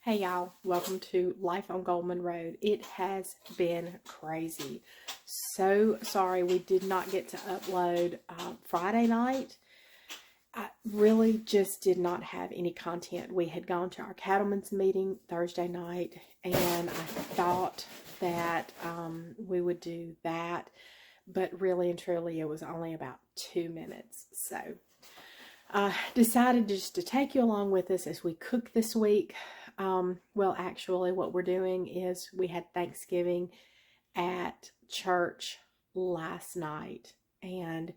Hey y'all, welcome to Life on Goldman Road. It has been crazy. So sorry we did not get to upload Friday night. I really just did not have any content. We had gone to our cattlemen's meeting Thursday night and I thought that we would do that, but really and truly it was only about 2 minutes. So decided just to take you along with us as we cook this week. Well, actually, what we're doing is we had Thanksgiving at church last night, and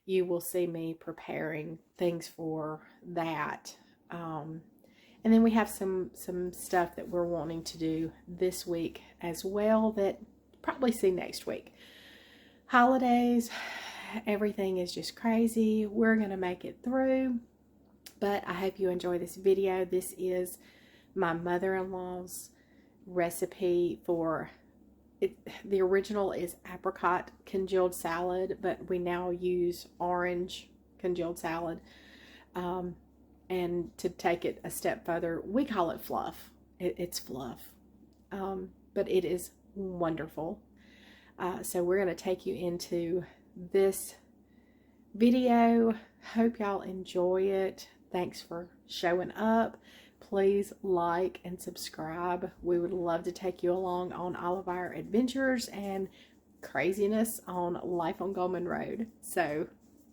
you will see me preparing things for that. And then we have some stuff that we're wanting to do this week as well that probably see next week. Holidays, everything is just crazy. We're going to make it through, but I hope you enjoy this video. This is my mother-in-law's recipe for it. The original is apricot congealed salad, but we now use orange congealed salad. And to take it a step further, we call it Fluff. It's Fluff, but it is wonderful. So we're going to take you into this video. Hope y'all enjoy it. Thanks for showing up. Please like and subscribe. We would love to take you along on all of our adventures and craziness on Life on Goldman Road. So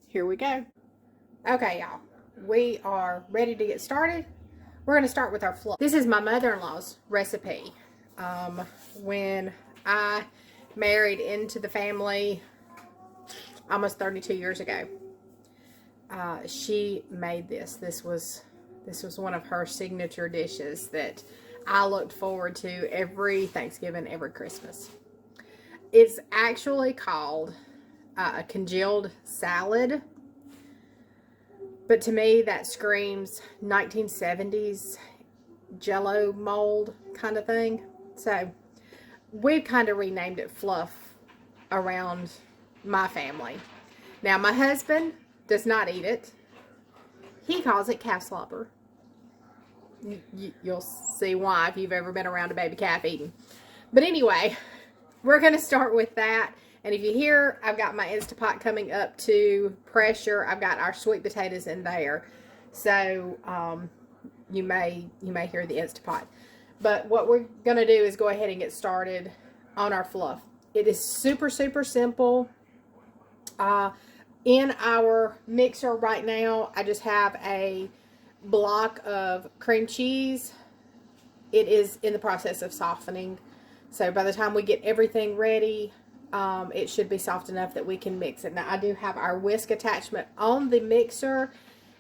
here we go. Okay, y'all. We are ready to get started. We're going to start with our fluff. This is my mother-in-law's recipe. When I married into the family almost 32 years ago, she made this. This was one of her signature dishes that I looked forward to every Thanksgiving, every Christmas. It's actually called a congealed salad, but to me that screams 1970s jell-o mold kind of thing. So we've kind of renamed it Fluff around my family. Now my husband does not eat it. He calls it calf slobber. You'll see why if you've ever been around a baby calf eating. But anyway, we're going to start with that. And if you hear, I've got my Instapot coming up to pressure. I've got our sweet potatoes in there. So you may hear the Instapot. But what we're going to do is go ahead and get started on our fluff. It is super, super simple. In our mixer right now, I just have a block of cream cheese. It is in the process of softening, so by the time we get everything ready, it should be soft enough that we can mix it. Now I do have our whisk attachment on the mixer.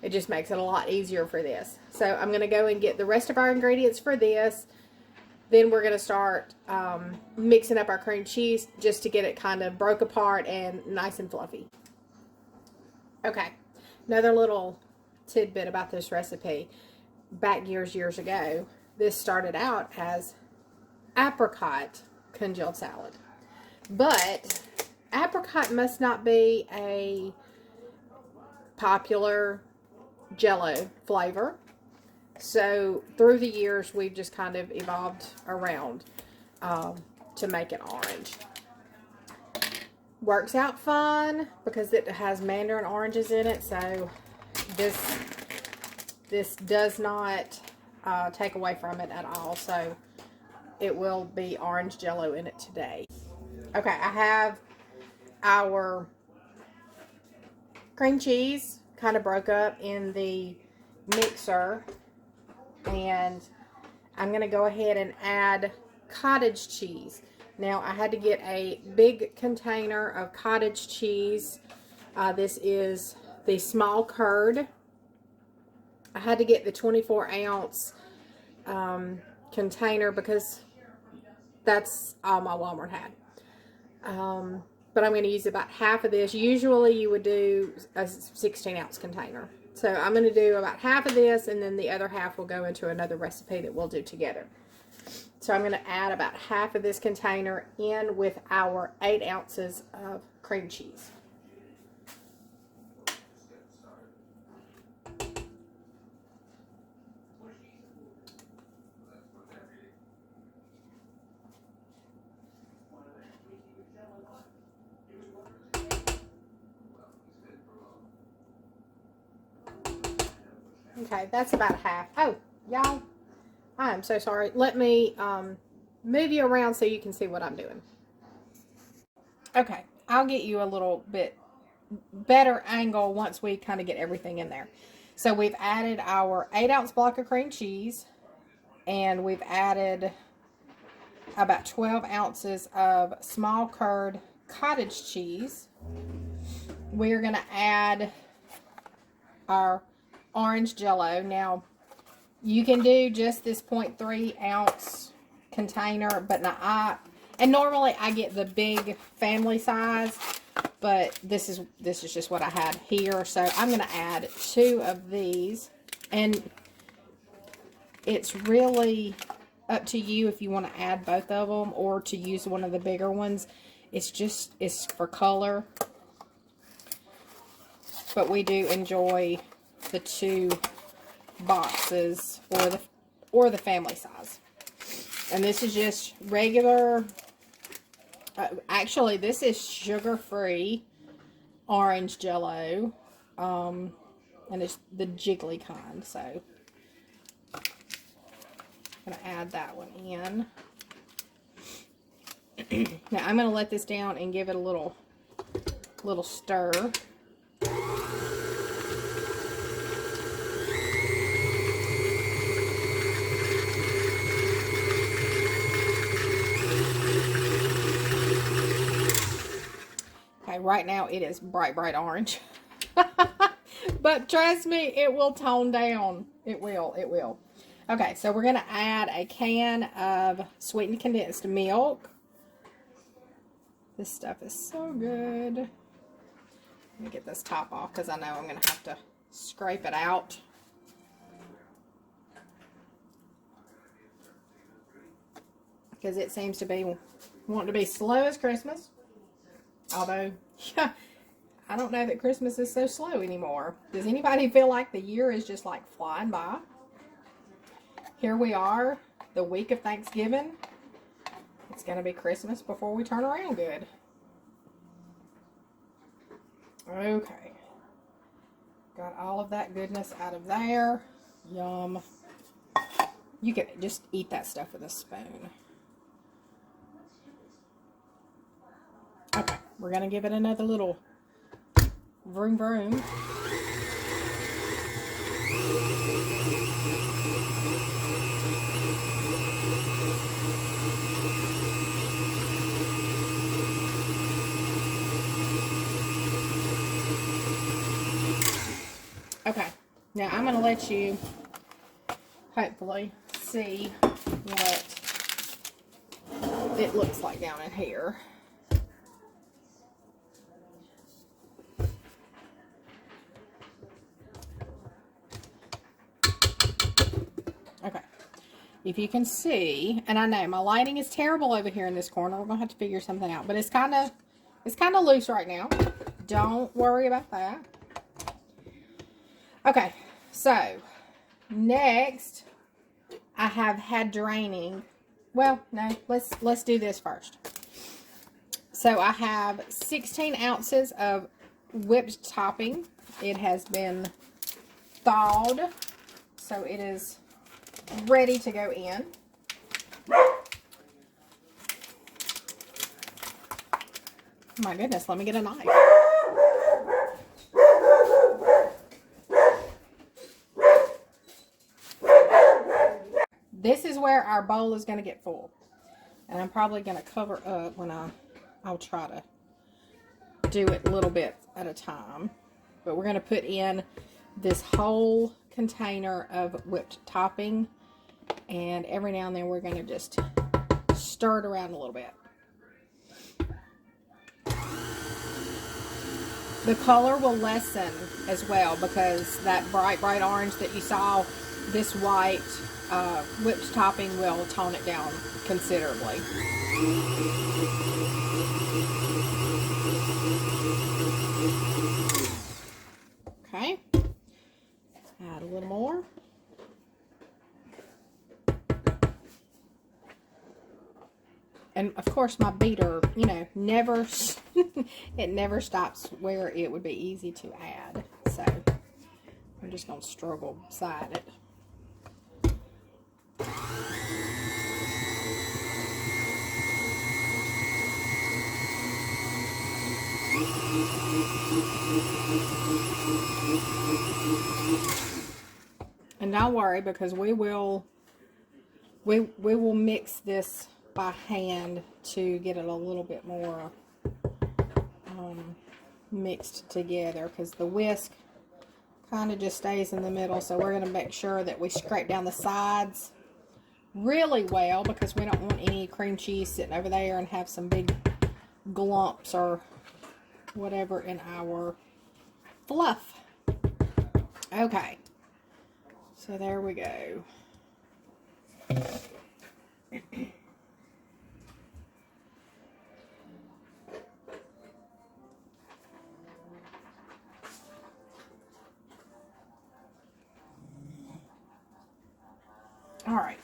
It just makes it a lot easier for this. So I'm going to go and get the rest of our ingredients for this. Then we're going to start mixing up our cream cheese just to get it kind of broke apart and nice and fluffy. Okay, another little tidbit about this recipe. Back years ago, this started out as apricot congealed salad. But apricot must not be a popular jell-o flavor. So through the years, we've just kind of evolved around to make it orange. Works out fine because it has mandarin oranges in it, so this does not take away from it at all. So it will be orange jell-o in it today. Okay, I have our cream cheese kind of broke up in the mixer, and I'm going to go ahead and add cottage cheese. Now I had to get a big container of cottage cheese. This is the small curd. I had to get the 24-ounce container because that's all my Walmart had. But I'm going to use about half of this. Usually you would do a 16-ounce container. So I'm going to do about half of this, and then the other half will go into another recipe that we'll do together. So I'm going to add about half of this container in with our 8 ounces of cream cheese. Okay, that's about a half. Oh, y'all, I am so sorry. Let me move you around so you can see what I'm doing. Okay, I'll get you a little bit better angle once we kind of get everything in there. So we've added our 8-ounce block of cream cheese, and we've added about 12 ounces of small curd cottage cheese. We're going to add our orange jell-o. Now, you can do just this 0.3 ounce container, but now and normally I get the big family size, but this is just what I had here. So I'm going to add 2 of these, and it's really up to you if you want to add both of them or to use one of the bigger ones. It's for color, but we do enjoy the 2 boxes or the family size. And this is just regular, actually this is sugar-free orange jell-o, and it's the jiggly kind. So I'm gonna add that one in. Now I'm gonna let this down and give it a little stir. Okay, right now it is bright orange. But trust me, it will tone down. It will. Okay, so we're going to add a can of sweetened condensed milk. This stuff is so good. Let me get this top off because I know I'm going to have to scrape it out. Because it seems to be wanting to be slow as Christmas. Although, yeah, I don't know that Christmas is so slow anymore. Does anybody feel like the year is just like flying by? Here we are, the week of Thanksgiving. It's going to be Christmas before we turn around good. Okay. Got all of that goodness out of there. Yum. You can just eat that stuff with a spoon. Okay, we're going to give it another little vroom vroom. Okay, now I'm going to let you hopefully see what it looks like down in here. Okay, if you can see, and I know my lighting is terrible over here in this corner. We're gonna have to figure something out, but it's kind of loose right now. Don't worry about that. Okay, so next I have had draining. Well, no, let's do this first. So I have 16 ounces of whipped topping. It has been thawed, so it is ready to go in. My goodness, let me get a knife. This is where our bowl is going to get full. And I'm probably going to cover up when I'll try to do it a little bit at a time. But we're going to put in this whole container of whipped topping. And every now and then we're going to just stir it around a little bit. The color will lessen as well because that bright orange that you saw, this white whipped topping will tone it down considerably. Okay, add a little more. And of course my beater, you know, never it never stops where it would be easy to add. So I'm I'm just going to struggle beside it. And don't worry, because we will mix this by hand to get it a little bit more mixed together, because the whisk kind of just stays in the middle. So we're going to make sure that we scrape down the sides really well, because we don't want any cream cheese sitting over there and have some big glumps or whatever in our fluff. Okay, so there we go. All right,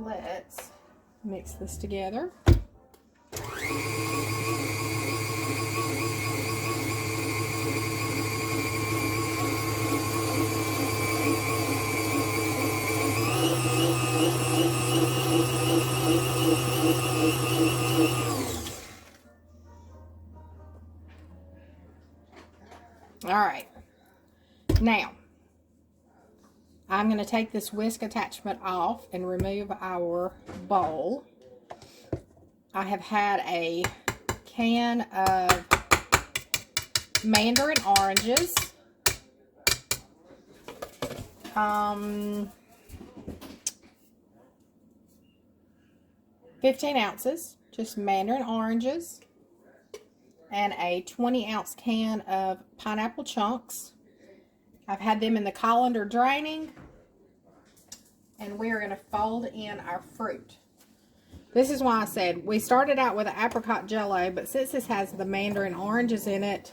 let's mix this together. All right, now I'm going to take this whisk attachment off and remove our bowl. I have had a can of mandarin oranges, 15 ounces, just mandarin oranges, and a 20-ounce can of pineapple chunks. I've had them in the colander draining, and we're going to fold in our fruit. This is why I said we started out with an apricot jello, but since this has the mandarin oranges in it,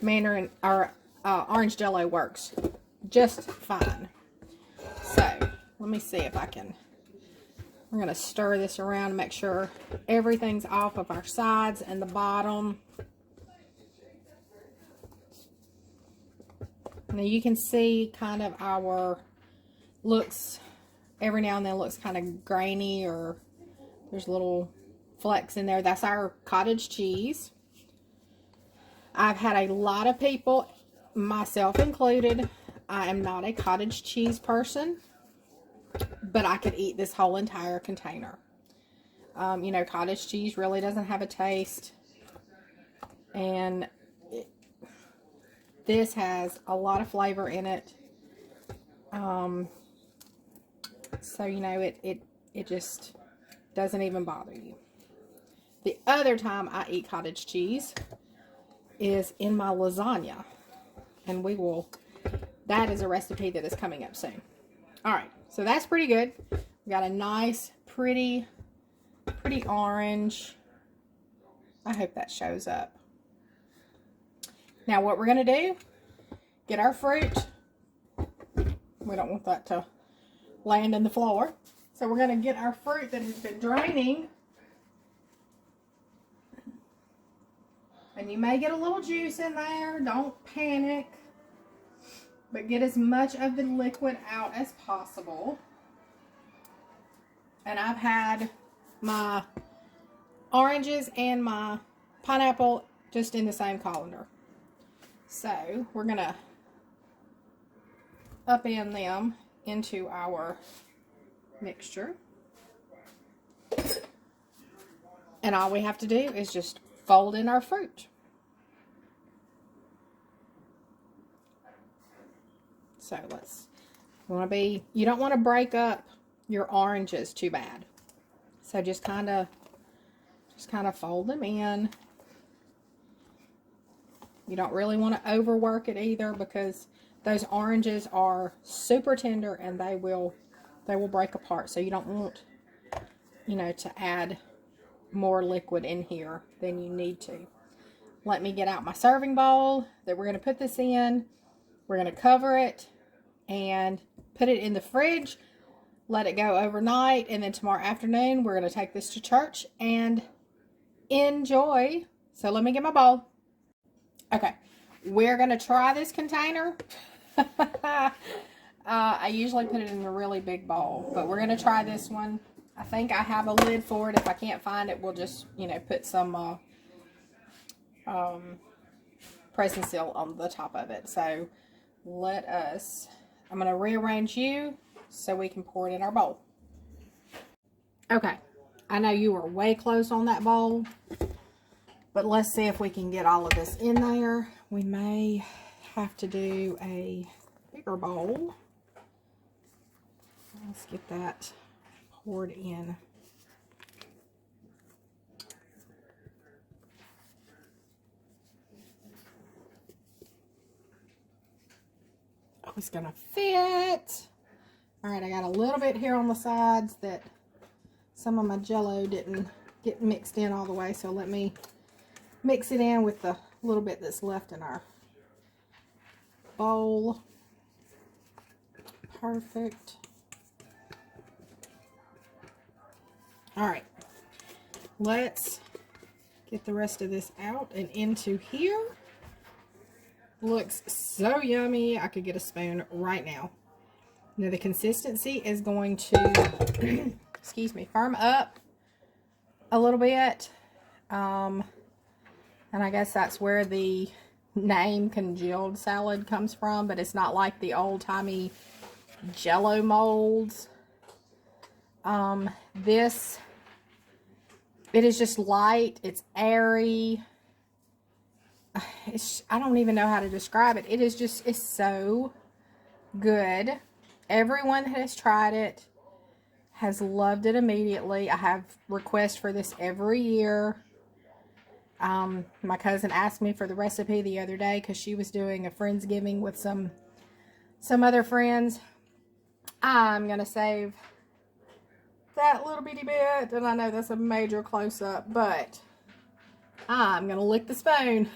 orange jello works just fine. So let me see if I can. We're going to stir this around and make sure everything's off of our sides and the bottom. Now you can see kind of our looks, every now and then looks kind of grainy, or there's little flecks in there. That's our cottage cheese. I've had a lot of people, myself included, I am not a cottage cheese person, but I could eat this whole entire container. You know, cottage cheese really doesn't have a taste, and this has a lot of flavor in it. So, you know, it just doesn't even bother you. The other time I eat cottage cheese is in my lasagna. And that is a recipe that is coming up soon. Alright, so that's pretty good. We got a nice, pretty orange. I hope that shows up. Now what we're going to do, get our fruit. We don't want that to land in the floor. So we're going to get our fruit that has been draining. And you may get a little juice in there. Don't panic. But get as much of the liquid out as possible. And I've had my oranges and my pineapple just in the same colander. So we're going to upend them into our mixture. And all we have to do is just fold in our fruit. So you don't want to break up your oranges too bad. So just kind of fold them in. You don't really want to overwork it either, because those oranges are super tender and they will break apart. So you don't want, you know, to add more liquid in here than you need to. Let me get out my serving bowl that we're going to put this in. We're going to cover it and put it in the fridge. Let it go overnight, and then tomorrow afternoon we're going to take this to church and enjoy. So let me get my bowl. Okay, we're going to try this container I usually put it in a really big bowl, but we're going to try this one. I think I have a lid for it. If I can't find it, we'll just, you know, put some pressing seal on the top of it. So I'm going to rearrange you so we can pour it in our bowl. Okay, I know you were way close on that bowl, but let's see if we can get all of this in there. We may have to do a bigger bowl. Let's get that poured in. Oh, it's gonna fit. All right, I got a little bit here on the sides that some of my jell-o didn't get mixed in all the way, so let me mix it in with the little bit that's left in our bowl. Perfect. All right, let's get the rest of this out and into here. Looks so yummy. I could get a spoon right now. Now the consistency is going to, excuse me, firm up a little bit. And I guess that's where the name congealed salad comes from, but it's not like the old-timey jell-o molds. It is just light. It's airy. I don't even know how to describe it. It's so good. Everyone that has tried it has loved it immediately. I have requests for this every year. My cousin asked me for the recipe the other day because she was doing a Friendsgiving with some other friends. I'm going to save that little bitty bit, and I know that's a major close-up, but I'm going to lick the spoon.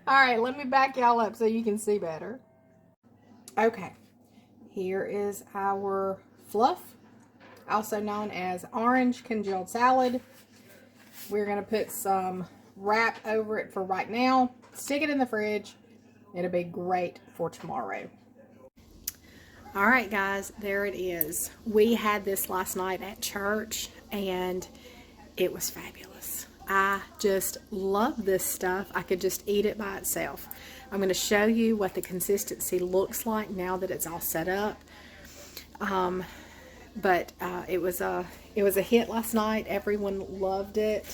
Alright, let me back y'all up so you can see better. Okay, here is our fluff, also known as orange congealed salad. We're going to put some wrap over it for right now. Stick it in the fridge. It'll be great for tomorrow. Alright guys, there it is. We had this last night at church and it was fabulous. I just love this stuff. I could just eat it by itself. I'm going to show you what the consistency looks like now that it's all set up. But it was a hit last night. Everyone loved it.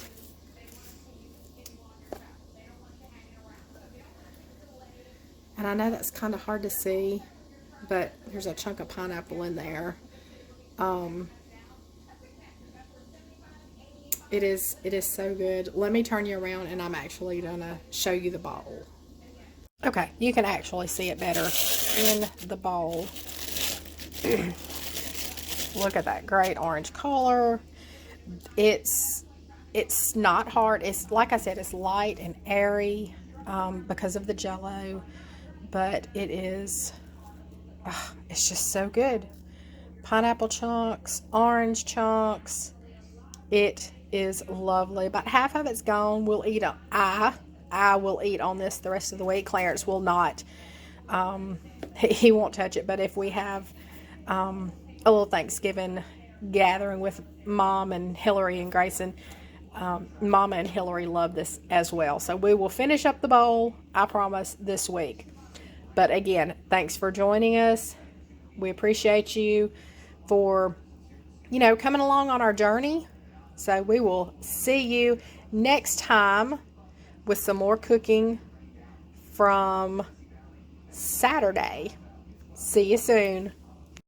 And I know that's kind of hard to see, but there's a chunk of pineapple in there. It is so good. Let me turn you around and I'm actually gonna show you the bowl. Okay, you can actually see it better in the bowl. Look at that great orange color. It's not hard. It's like I said, it's light and airy because of the jell-o, but it's just so good. Pineapple chunks, orange chunks. It is lovely. About half of it's gone. We'll eat on. I will eat on this the rest of the week. Clarence will not. He won't touch it. But if we have a little Thanksgiving gathering with Mom and Hillary and Grayson, Mama and Hillary love this as well. So we will finish up the bowl, I promise, this week. But again, thanks for joining us. We appreciate you for, coming along on our journey. So we will see you next time with some more cooking from Saturday. See you soon.